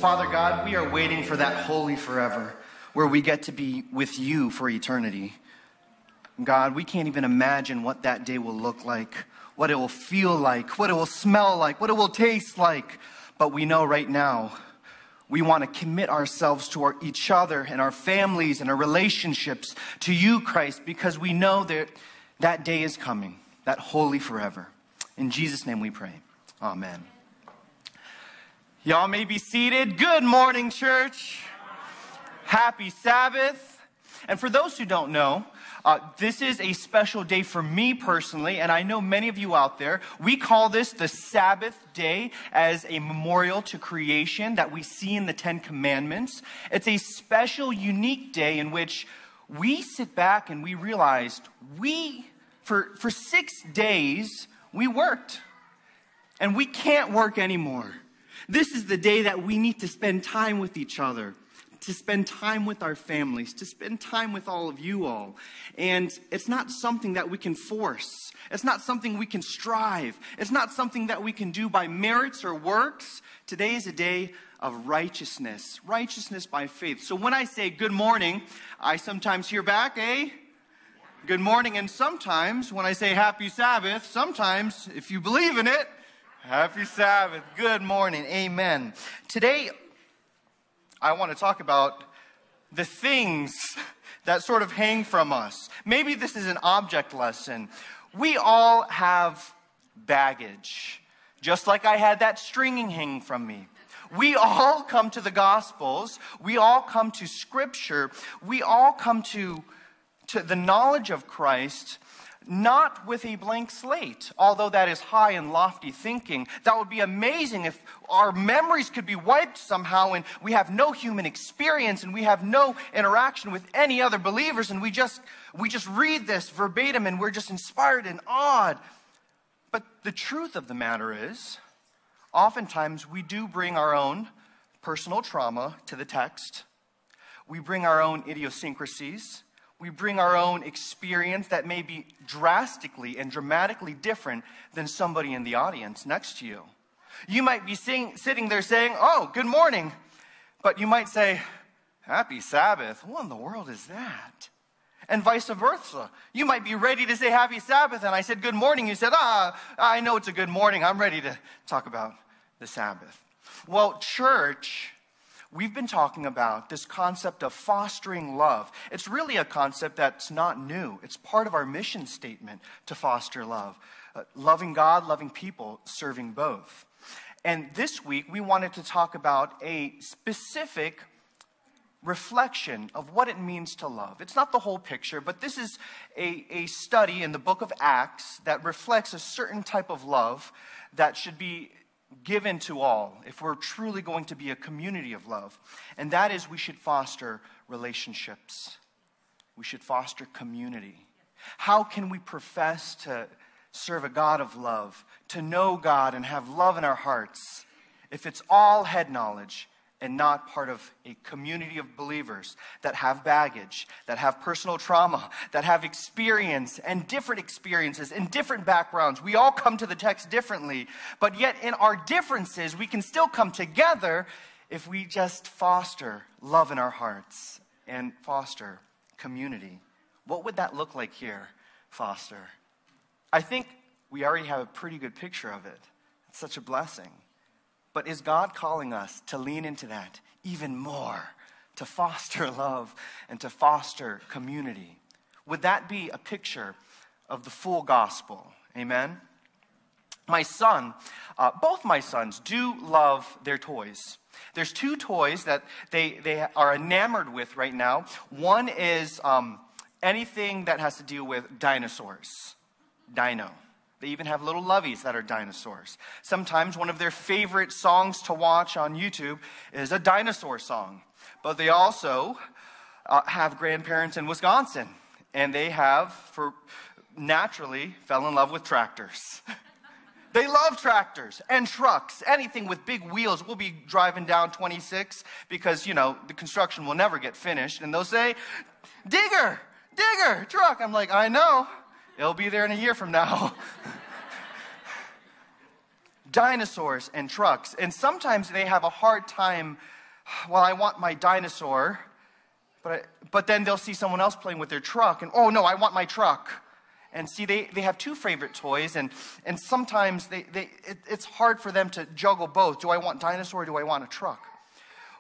Father God, we are waiting for that holy forever, where we get to be with you for eternity. God, we can't even imagine what that day will look like, what it will feel like, what it will smell like, what it will taste like. But we know right now, we want to commit ourselves to each other and our families and our relationships to you, Christ, because we know that that day is coming, that holy forever. In Jesus' name we pray. Amen. Y'all may be seated. Good morning, church. Happy Sabbath. And for those who don't know, this is a special day for me personally, and I know many of you out there. We call this the Sabbath day as a memorial to creation that we see in the Ten Commandments. It's a special, unique day in which we sit back and we realized for 6 days, we worked. And we can't work anymore. This is the day that we need to spend time with each other, to spend time with our families, to spend time with all of you all. And it's not something that we can force. It's not something we can strive. It's not something that we can do by merits or works. Today is a day of righteousness by faith. So when I say good morning, I sometimes hear back, good morning. And sometimes when I say happy Sabbath, sometimes, if you believe in it, happy Sabbath. Good morning. Amen. Today, I want to talk about the things that sort of hang from us. Maybe this is an object lesson. We all have baggage, just like I had that stringing hanging from me. We all come to the Gospels. We all come to Scripture. We all come to the knowledge of Christ, not with a blank slate, although that is high and lofty thinking. That would be amazing if our memories could be wiped somehow and we have no human experience and we have no interaction with any other believers and we just read this verbatim and we're just inspired and awed. But the truth of the matter is, oftentimes we do bring our own personal trauma to the text. We bring our own idiosyncrasies. We bring our own experience that may be drastically and dramatically different than somebody in the audience next to you. You might be sitting there saying, oh, good morning. But you might say, happy Sabbath. What in the world is that? And vice versa. You might be ready to say happy Sabbath, and I said good morning. You said, I know it's a good morning. I'm ready to talk about the Sabbath. Well, church, we've been talking about this concept of fostering love. It's really a concept that's not new. It's part of our mission statement to foster love. Loving God, loving people, serving both. And this week, we wanted to talk about a specific reflection of what it means to love. It's not the whole picture, but this is a study in the book of Acts that reflects a certain type of love that should be given to all if we're truly going to be a community of love. And that is, we should foster relationships. We should foster community. How can we profess to serve a God of love, to know God and have love in our hearts, if it's all head knowledge and not part of a community of believers that have baggage, that have personal trauma, that have experience and different experiences and different backgrounds? We all come to the text differently, but yet in our differences, we can still come together if we just foster love in our hearts and foster community. What would that look like here, foster? I think we already have a pretty good picture of it. It's such a blessing. But is God calling us to lean into that even more, to foster love and to foster community? Would that be a picture of the full gospel? Amen? My son, both my sons do love their toys. There's 2 toys that they are enamored with right now. One is anything that has to do with dinosaurs. Dino. They even have little loveys that are dinosaurs. Sometimes one of their favorite songs to watch on YouTube is a dinosaur song. But they also have grandparents in Wisconsin. And they naturally fell in love with tractors. They love tractors and trucks, anything with big wheels. We'll be driving down 26 because, the construction will never get finished. And they'll say, digger, truck. I'm like, I know. It'll be there in a year from now. Dinosaurs and trucks. And sometimes they have a hard time well, I want my dinosaur. But then they'll see someone else playing with their truck, and oh no, I want my truck. And see, they have two favorite toys, and sometimes it's hard for them to juggle both. Do I want dinosaur or do I want a truck?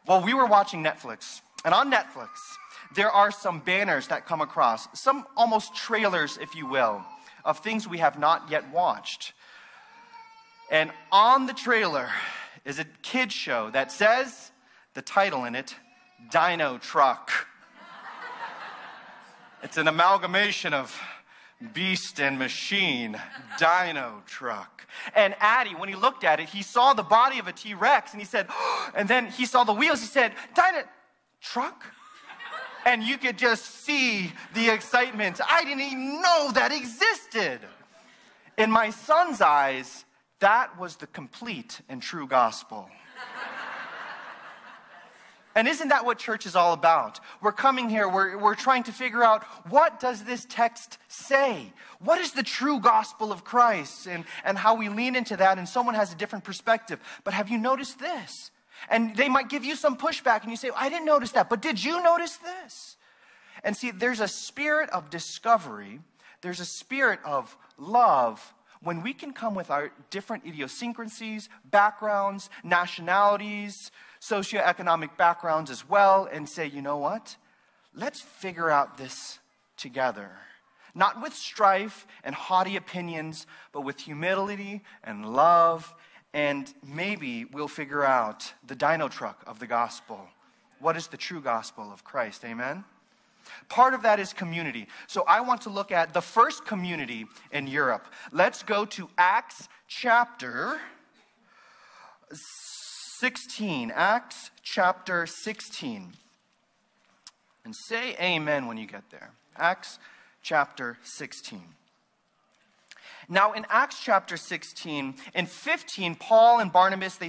Well, we were watching Netflix, and on Netflix, there are some banners that come across, some almost trailers, if you will, of things we have not yet watched. And on the trailer is a kid's show that says, the title in it, Dino Truck. It's an amalgamation of beast and machine, Dino Truck. And Addie, when he looked at it, he saw the body of a T-Rex, and he said, oh, and then he saw the wheels, he said, Dino Truck? And you could just see the excitement. I didn't even know that existed. In my son's eyes, that was the complete and true gospel. And isn't that what church is all about? We're coming here, we're trying to figure out, what does this text say? What is the true gospel of Christ? And how we lean into that, and someone has a different perspective. But have you noticed this? And they might give you some pushback, and you say, I didn't notice that, but did you notice this? And see, there's a spirit of discovery, there's a spirit of love, when we can come with our different idiosyncrasies, backgrounds, nationalities, socioeconomic backgrounds as well, and say, you know what? Let's figure out this together. Not with strife and haughty opinions, but with humility and love, and maybe we'll figure out the dino truck of the gospel. What is the true gospel of Christ? Amen? Part of that is community. So I want to look at the first community in Europe. Let's go to Acts chapter 16. Acts chapter 16. And say amen when you get there. Acts chapter 16. Now in Acts chapter 16, in 15, Paul and Barnabas, they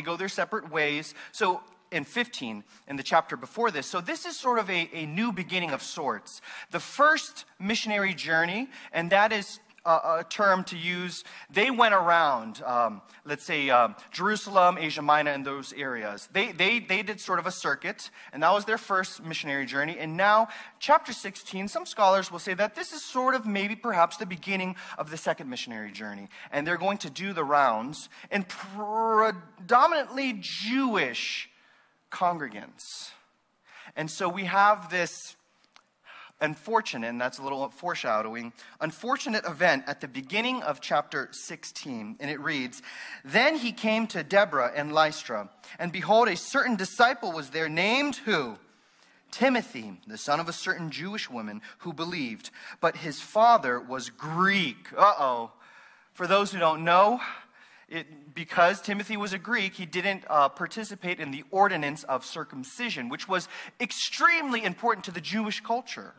go their separate ways. So in 15, in the chapter before this. So this is sort of a new beginning of sorts. The first missionary journey, and that is a term to use, they went around, let's say, Jerusalem, Asia Minor, and those areas. They did sort of a circuit, and that was their first missionary journey. And now, chapter 16, some scholars will say that this is sort of maybe perhaps the beginning of the second missionary journey. And they're going to do the rounds in predominantly Jewish congregants. And so we have this unfortunate, and that's a little foreshadowing, unfortunate event at the beginning of chapter 16. And it reads, Then he came to Deborah and Lystra, and behold, a certain disciple was there named who? Timothy, the son of a certain Jewish woman who believed, but his father was Greek. For those who don't know, because Timothy was a Greek, he didn't participate in the ordinance of circumcision, which was extremely important to the Jewish culture.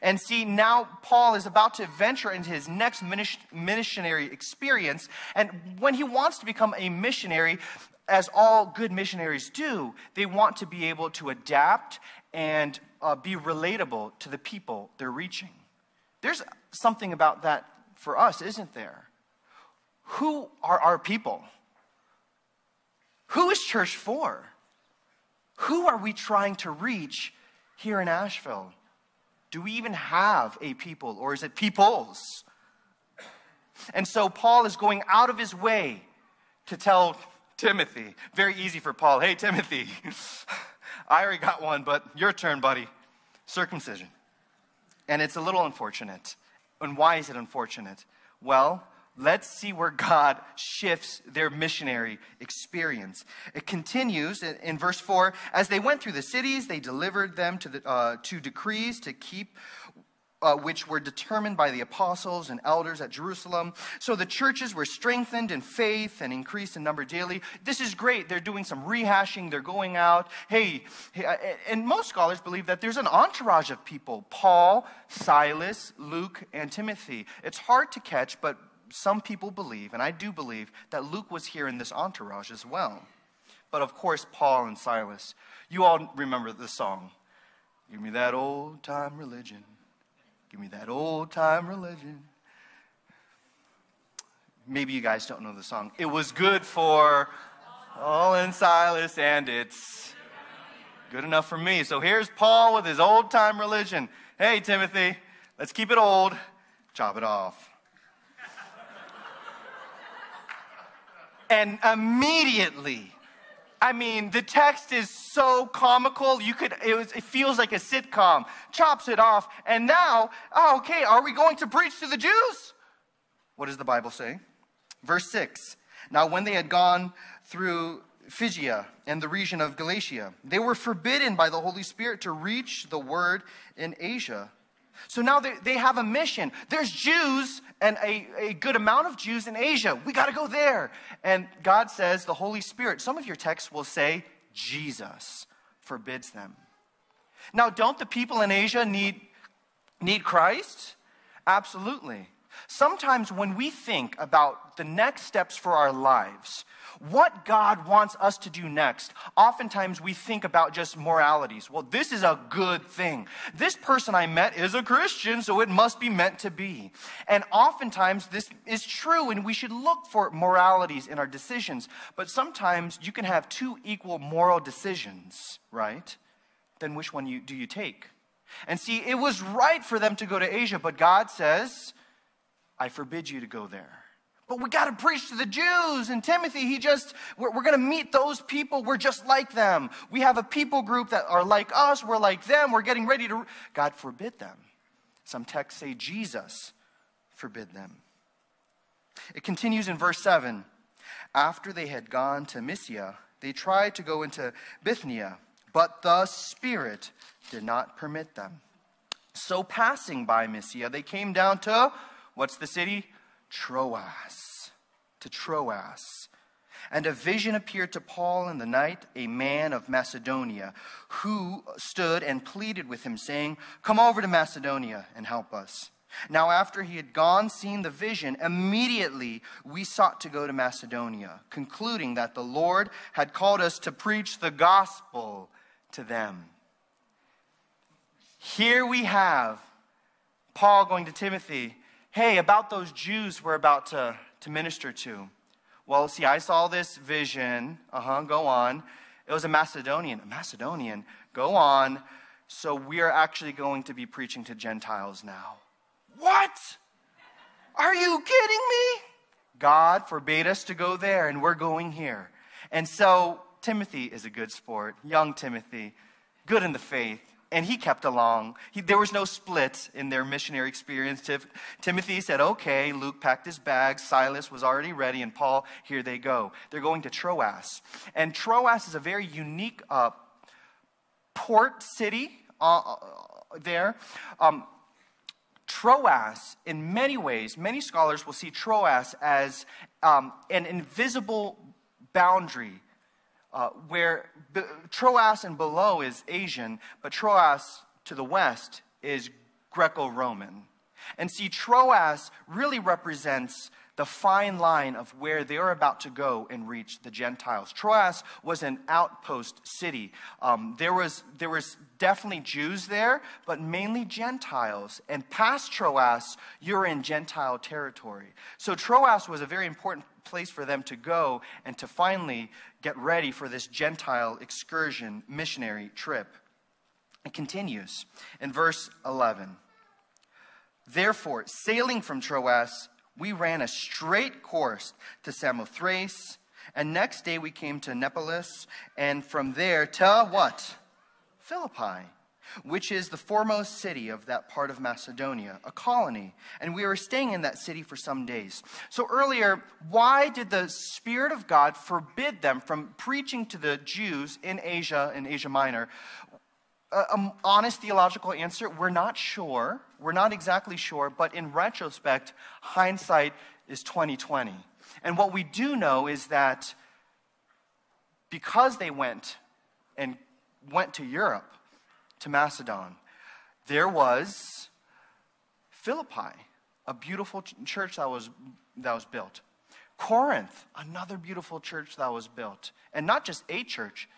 And see, now Paul is about to venture into his next missionary experience. And when he wants to become a missionary, as all good missionaries do, they want to be able to adapt and be relatable to the people they're reaching. There's something about that for us, isn't there? Who are our people? Who is church for? Who are we trying to reach here in Asheville? Do we even have a people, or is it peoples? And so Paul is going out of his way to tell Timothy, very easy for Paul, hey Timothy, I already got one, but your turn, buddy, circumcision. And it's a little unfortunate. And why is it unfortunate? Well, let's see where God shifts their missionary experience. It continues in verse 4. As they went through the cities, they delivered them to decrees to keep, which were determined by the apostles and elders at Jerusalem. So the churches were strengthened in faith and increased in number daily. This is great. They're doing some rehashing. They're going out. And most scholars believe that there's an entourage of people. Paul, Silas, Luke, and Timothy. It's hard to catch, but some people believe, and I do believe, that Luke was here in this entourage as well. But of course, Paul and Silas. You all remember the song. Give me that old time religion. Give me that old time religion. Maybe you guys don't know the song. It was good for Paul and Silas, and it's good enough for me. So here's Paul with his old-time religion. Hey, Timothy, let's keep it old. Chop it off. And immediately, the text is so comical, it feels like a sitcom. Chops it off, and now, okay, are we going to preach to the Jews? What does the Bible say? Verse 6, now when they had gone through Phrygia and the region of Galatia, they were forbidden by the Holy Spirit to reach the word in Asia. So now they have a mission. There's Jews and a good amount of Jews in Asia. We got to go there. And God says the Holy Spirit, some of your texts will say Jesus forbids them. Now, don't the people in Asia need Christ? Absolutely. Sometimes when we think about the next steps for our lives, what God wants us to do next, oftentimes we think about just moralities. Well, this is a good thing. This person I met is a Christian, so it must be meant to be. And oftentimes this is true, and we should look for moralities in our decisions. But sometimes you can have two equal moral decisions, right? Then which one do you take? And see, it was right for them to go to Asia, but God says, I forbid you to go there. But we got to preach to the Jews. And Timothy, we're going to meet those people. We're just like them. We have a people group that are like us. We're like them. We're getting ready to... God forbid them. Some texts say Jesus forbid them. It continues in verse 7. After they had gone to Mysia, they tried to go into Bithynia, but the Spirit did not permit them. So passing by Mysia, they came down to, what's the city? Troas, to Troas. And a vision appeared to Paul in the night, a man of Macedonia, who stood and pleaded with him, saying, come over to Macedonia and help us. Now after he had seen the vision, immediately we sought to go to Macedonia, concluding that the Lord had called us to preach the gospel to them. Here we have Paul going to Timothy, hey, about those Jews we're about to minister to. Well, see, I saw this vision. Go on. It was a Macedonian. A Macedonian. Go on. So we are actually going to be preaching to Gentiles now. What? Are you kidding me? God forbade us to go there, and we're going here. And so Timothy is a good sport. Young Timothy, good in the faith. And he kept along. There was no split in their missionary experience. Timothy said, okay. Luke packed his bags. Silas was already ready. And Paul, here they go. They're going to Troas. And Troas is a very unique port city there. Troas, in many ways, many scholars will see Troas as an invisible boundary. Where Troas and below is Asian, but Troas to the west is Greco-Roman. And see, Troas really represents the fine line of where they are about to go and reach the Gentiles. Troas was an outpost city. There was definitely Jews there, but mainly Gentiles. And past Troas, you're in Gentile territory. So Troas was a very important place for them to go and to finally get ready for this Gentile excursion missionary trip. It continues in verse 11. Therefore, sailing from Troas, we ran a straight course to Samothrace, and next day we came to Neapolis, and from there to what? Philippi, which is the foremost city of that part of Macedonia, a colony. And we were staying in that city for some days. So earlier, why did the Spirit of God forbid them from preaching to the Jews in Asia Minor? Honest theological answer, we're not sure. We're not exactly sure, but in retrospect, hindsight is 20/20. And what we do know is that because they went to Europe, to Macedon, there was Philippi, a beautiful church that was built. Corinth, another beautiful church that was built. And not just a church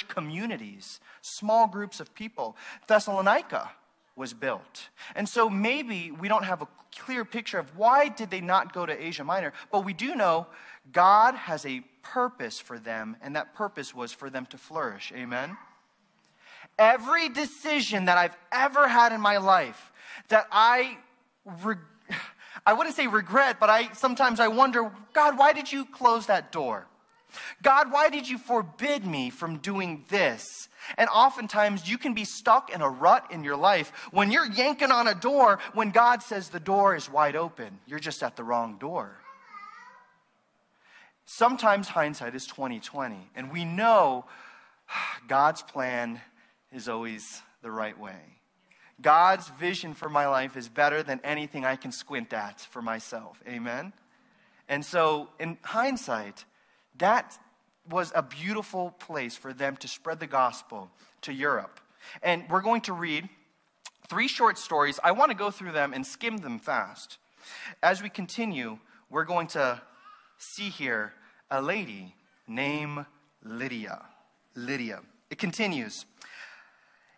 communities, small groups of people. Thessalonica was built. And so maybe we don't have a clear picture of why did they not go to Asia Minor, but we do know God has a purpose for them, and that purpose was for them to flourish. Amen? Every decision that I've ever had in my life that I wouldn't say regret, but sometimes I wonder, God, why did you close that door? God, why did you forbid me from doing this? And oftentimes you can be stuck in a rut in your life when you're yanking on a door when God says the door is wide open. You're just at the wrong door. Sometimes hindsight is 20/20, and we know God's plan is always the right way. God's vision for my life is better than anything I can squint at for myself. Amen? And so in hindsight, that was a beautiful place for them to spread the gospel to Europe. And we're going to read 3 short stories. I want to go through them and skim them fast. As we continue, we're going to see here a lady named Lydia. Lydia. It continues.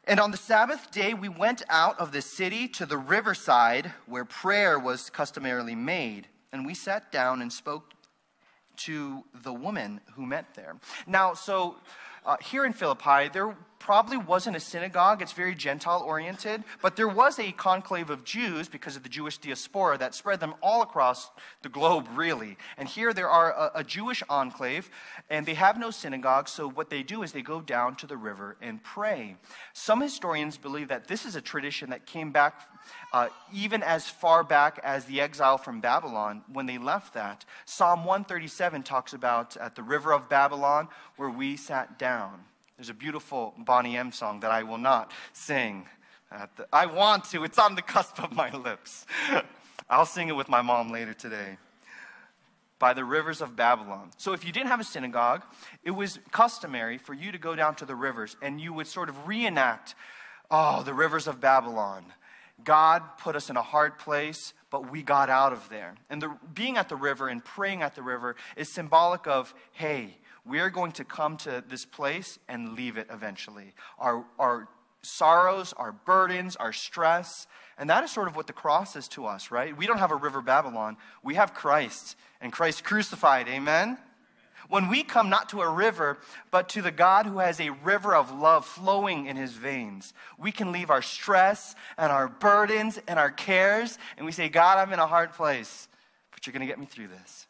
And on the Sabbath day, we went out of the city to the riverside where prayer was customarily made. And we sat down and spoke to the woman who met there. Now, here in Philippi, there probably wasn't a synagogue. It's very Gentile-oriented. But there was a conclave of Jews because of the Jewish diaspora that spread them all across the globe, really. And here there are a Jewish enclave, and they have no synagogue. So what they do is they go down to the river and pray. Some historians believe that this is a tradition that came back even as far back as the exile from Babylon when they left that. Psalm 137 talks about at the river of Babylon where we sat down. There's a beautiful Bonnie M song that I will not sing. I want to. It's on the cusp of my lips. I'll sing it with my mom later today. By the rivers of Babylon. So if you didn't have a synagogue, it was customary for you to go down to the rivers and you would sort of reenact, the rivers of Babylon. God put us in a hard place, but we got out of there. And being at the river and praying at the river is symbolic of, hey, we're going to come to this place and leave it eventually. Our sorrows, our burdens, our stress. And that is sort of what the cross is to us, right? We don't have a river Babylon. We have Christ and Christ crucified. Amen? When we come not to a river, but to the God who has a river of love flowing in his veins, we can leave our stress and our burdens and our cares, and we say, God, I'm in a hard place, but you're going to get me through this.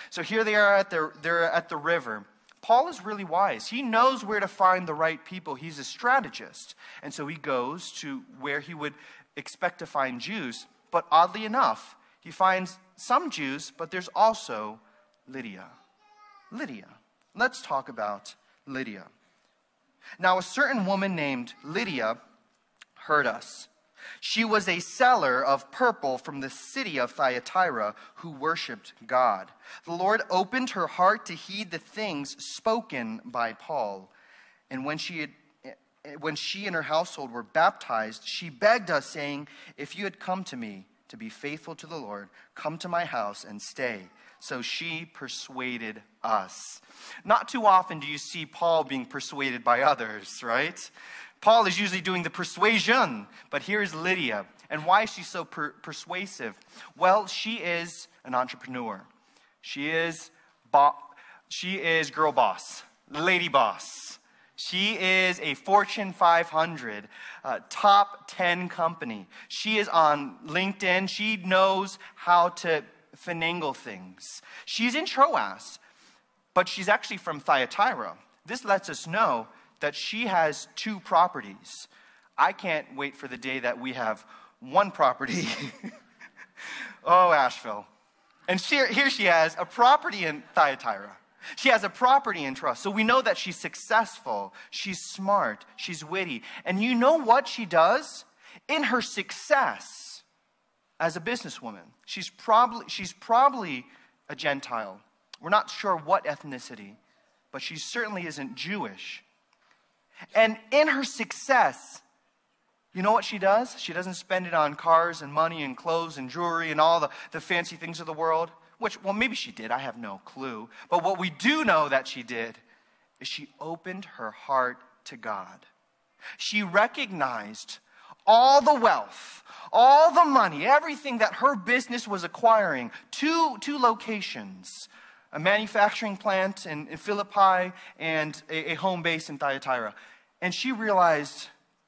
So here they are they're at the river. Paul is really wise. He knows where to find the right people. He's a strategist. And so he goes to where he would expect to find Jews. But oddly enough, he finds some Jews, but there's also Lydia. Lydia. Let's talk about Lydia. Now, a certain woman named Lydia heard us. She was a seller of purple from the city of Thyatira who worshipped God. The Lord opened her heart to heed the things spoken by Paul. And when she and her household were baptized, she begged us, saying, if you had come to me to be faithful to the Lord, come to my house and stay. So she persuaded us. Not too often do you see Paul being persuaded by others, right? Paul is usually doing the persuasion, but here's Lydia. And why is she so persuasive? Well, she is an entrepreneur. She is girl boss, lady boss. She is a Fortune 500, top 10 company. She is on LinkedIn. She knows how to finagle things. She's in Troas, but she's actually from Thyatira. This lets us know that she has 2 properties. I can't wait for the day that we have 1 property. Oh, Asheville. And here she has a property in Thyatira. She has a property in Troas. So we know that she's successful. She's smart. She's witty. And you know what she does? In her success as a businesswoman, she's probably a Gentile. We're not sure what ethnicity, but she certainly isn't Jewish. And in her success, you know what she does? She doesn't spend it on cars and money and clothes and jewelry and all the fancy things of the world. Well, maybe she did. I have no clue. But what we do know that she did is she opened her heart to God. She recognized all the wealth, all the money, everything that her business was acquiring, two locations, a manufacturing plant in Philippi, and a home base in Thyatira. And she realized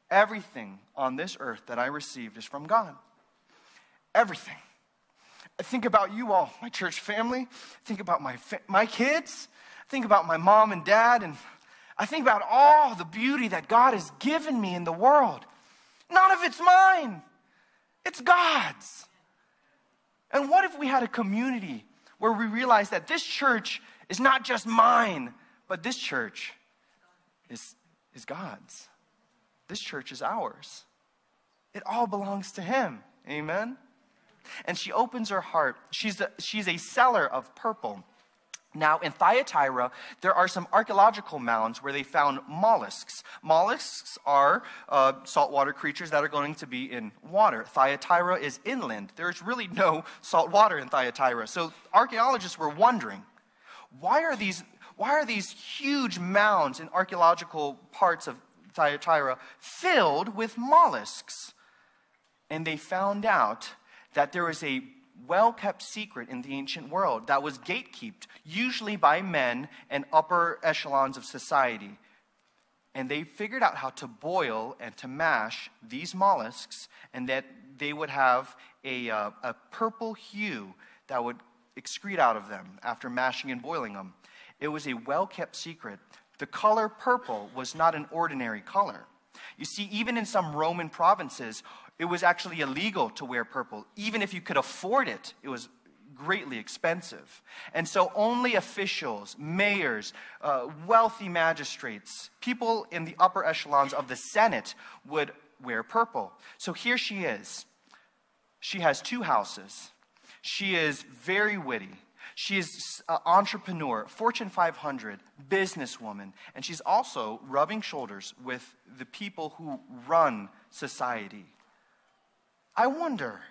everything on this earth that I received is from God. Everything. I think about you all, my church family. I think about my kids. I think about my mom and dad. And I think about all the beauty that God has given me in the world. None of it's mine. It's God's. And what if we had a community where we realized that this church is not just mine, but this church is God's. This church is ours. It all belongs to Him. Amen? And she opens her heart. She's a seller of purple. Now, in Thyatira, there are some archaeological mounds where they found mollusks. Mollusks are saltwater creatures that are going to be in water. Thyatira is inland. There's really no salt water in Thyatira. So archaeologists were wondering, why are these huge mounds in archaeological parts of Thyatira filled with mollusks? And they found out that there was a well-kept secret in the ancient world that was gatekept, usually by men and upper echelons of society. And they figured out how to boil and to mash these mollusks, and that they would have a purple hue that would excrete out of them after mashing and boiling them. It was a well-kept secret. The color purple was not an ordinary color. You see, even in some Roman provinces, it was actually illegal to wear purple. Even if you could afford it, it was greatly expensive. And so only officials, mayors, wealthy magistrates, people in the upper echelons of the Senate would wear purple. So here she is. She has 2 houses. She is very witty. She is an entrepreneur, Fortune 500, businesswoman, and she's also rubbing shoulders with the people who run society. I wonder,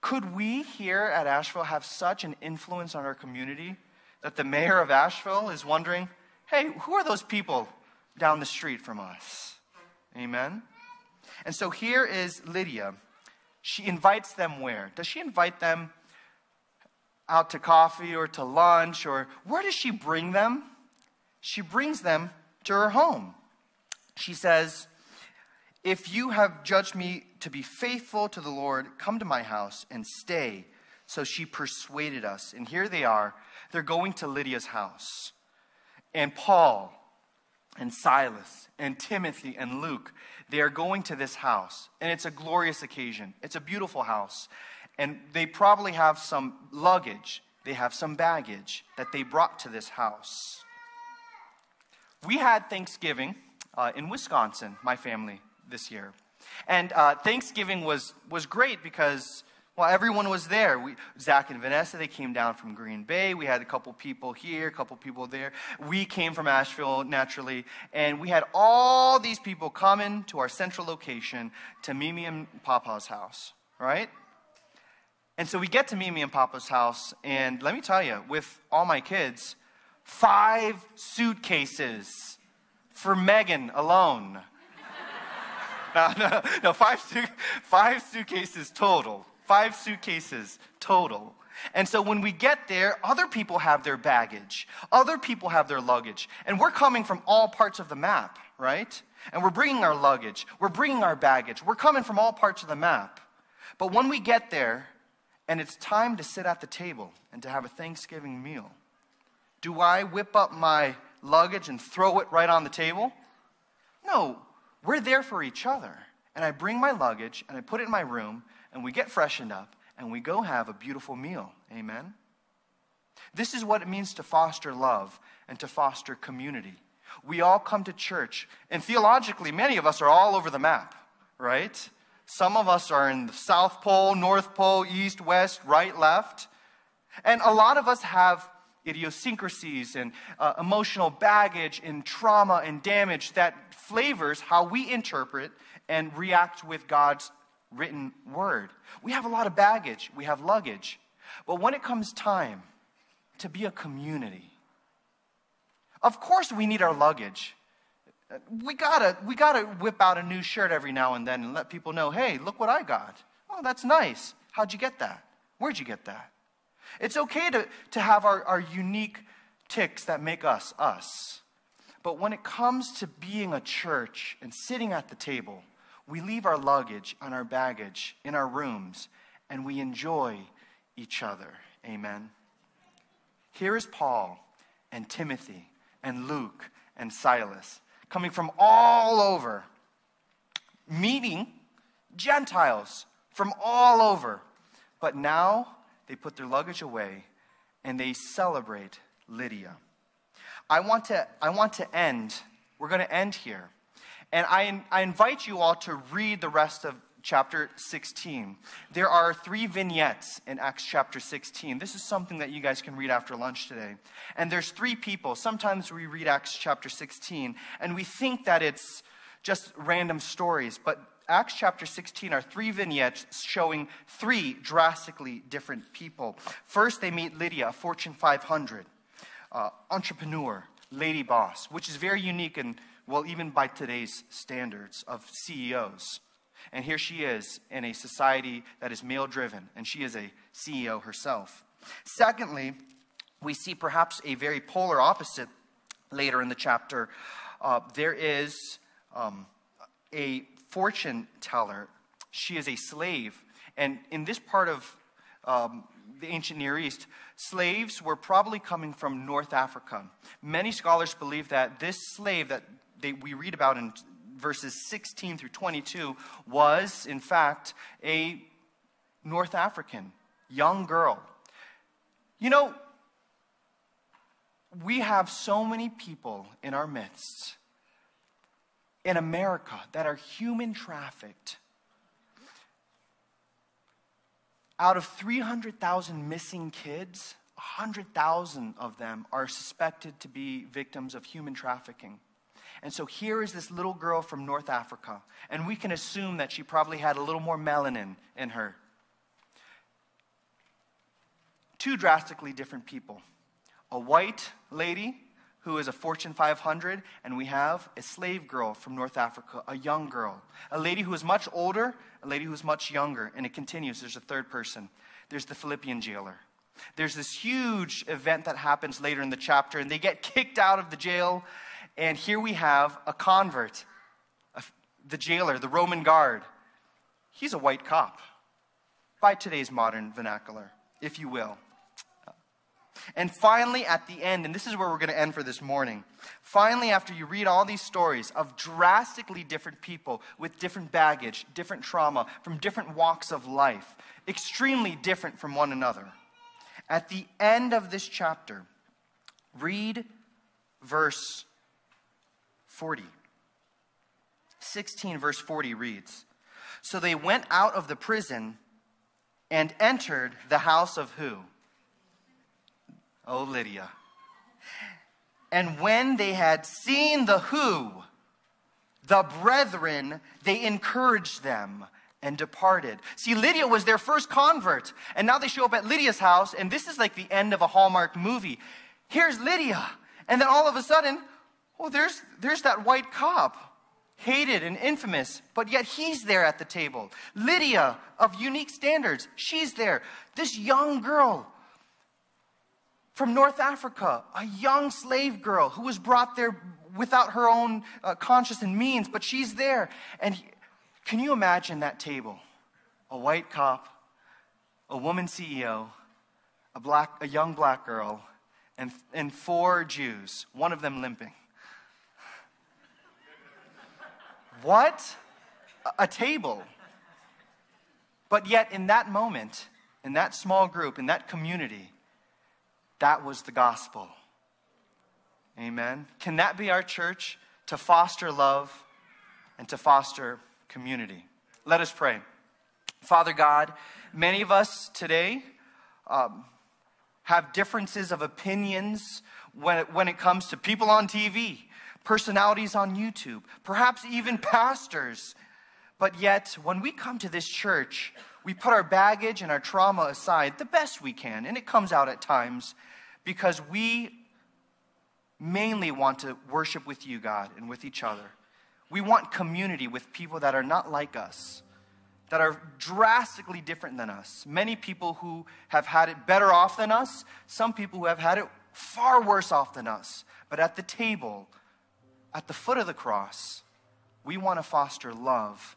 could we here at Asheville have such an influence on our community that the mayor of Asheville is wondering, hey, who are those people down the street from us? Amen? And so here is Lydia. She invites them where? Does she invite them out to coffee or to lunch? Or where does she bring them? She brings them to her home. She says, if you have judged me to be faithful to the Lord, come to my house and stay. So she persuaded us. And here they are. They're going to Lydia's house. And Paul and Silas and Timothy and Luke, they are going to this house. And it's a glorious occasion. It's a beautiful house. And they probably have some luggage. They have some baggage that they brought to this house. We had Thanksgiving in Wisconsin, my family, this year. And Thanksgiving was great because, well, everyone was there. Zach and Vanessa, they came down from Green Bay. We had a couple people here, a couple people there. We came from Asheville, naturally. And we had all these people coming to our central location to Mimi and Papa's house, right? And so we get to Mimi and Papa's house, and let me tell you, with all my kids, 5 suitcases for Megan alone. No, 5 suitcases total. 5 suitcases total. And so when we get there, other people have their baggage. Other people have their luggage. And we're coming from all parts of the map, right? And we're bringing our luggage. We're bringing our baggage. We're coming from all parts of the map. But when we get there, and it's time to sit at the table and to have a Thanksgiving meal, do I whip up my luggage and throw it right on the table? No, we're there for each other. And I bring my luggage and I put it in my room and we get freshened up and we go have a beautiful meal. Amen? This is what it means to foster love and to foster community. We all come to church, and theologically, many of us are all over the map, right? Some of us are in the South Pole, North Pole, East, West, right, left. And a lot of us have idiosyncrasies and emotional baggage and trauma and damage that flavors how we interpret and react with God's written word. We have a lot of baggage. We have luggage. But when it comes time to be a community, of course we need our luggage. We gotta whip out a new shirt every now and then and let people know, hey, look what I got. Oh, that's nice. How'd you get that? Where'd you get that? It's okay to have our unique tics that make us, us. But when it comes to being a church and sitting at the table, we leave our luggage and our baggage in our rooms, and we enjoy each other. Amen. Here is Paul and Timothy and Luke and Silas coming from all over, meeting Gentiles from all over. But now they put their luggage away and they celebrate Lydia. I want to end. We're going to end here. And I invite you all to read the rest of chapter 16. There are 3 vignettes in Acts chapter 16. This is something that you guys can read after lunch today. And there's 3 people. Sometimes we read Acts chapter 16 and we think that it's just random stories. But Acts chapter 16 are 3 vignettes showing 3 drastically different people. First, they meet Lydia, a Fortune 500 entrepreneur, lady boss, which is very unique and, well, even by today's standards of CEOs. And here she is in a society that is male-driven, and she is a CEO herself. Secondly, we see perhaps a very polar opposite later in the chapter. There is a fortune teller. She is a slave. And in this part of the ancient Near East, slaves were probably coming from North Africa. Many scholars believe that this slave that we read about in verses 16 through 22 was, in fact, a North African young girl. You know, we have so many people in our midst in America that are human trafficked. Out of 300,000 missing kids, 100,000 of them are suspected to be victims of human trafficking. And so here is this little girl from North Africa, and we can assume that she probably had a little more melanin in her. 2 drastically different people. A white lady who is a Fortune 500, and we have a slave girl from North Africa, a young girl. A lady who is much older, a lady who is much younger, and it continues. There's a third person. There's the Philippian jailer. There's this huge event that happens later in the chapter, and they get kicked out of the jail. And here we have a convert, the jailer, the Roman guard. He's a white cop, by today's modern vernacular, if you will. And finally, at the end, and this is where we're going to end for this morning. Finally, after you read all these stories of drastically different people with different baggage, different trauma, from different walks of life, extremely different from one another. At the end of this chapter, read verse 40. 16 verse 40 reads, "So they went out of the prison and entered the house of" who? Oh, Lydia. "And when they had seen the who, the brethren, they encouraged them and departed." See, Lydia was their first convert, and now they show up at Lydia's house, and this is like the end of a Hallmark movie. Here's Lydia, and then all of a sudden, oh, there's that white cop, hated and infamous, but yet he's there at the table. Lydia, of unique standards, she's there. This young girl from North Africa, a young slave girl who was brought there without her own conscience and means, but she's there. And can you imagine that table? A white cop, a woman CEO, a young black girl, and 4 Jews, one of them limping. What? A table. But yet in that moment, in that small group, in that community, that was the gospel. Amen. Can that be our church? To foster love and to foster community. Let us pray. Father God, many of us today have differences of opinions when it comes to people on TV, personalities on YouTube, perhaps even pastors. But yet, when we come to this church, we put our baggage and our trauma aside the best we can, and it comes out at times, because we mainly want to worship with you, God, and with each other. We want community with people that are not like us. that are drastically different than us. Many people who have had it better off than us, some people who have had it far worse off than us. But at the table, at the foot of the cross, we want to foster love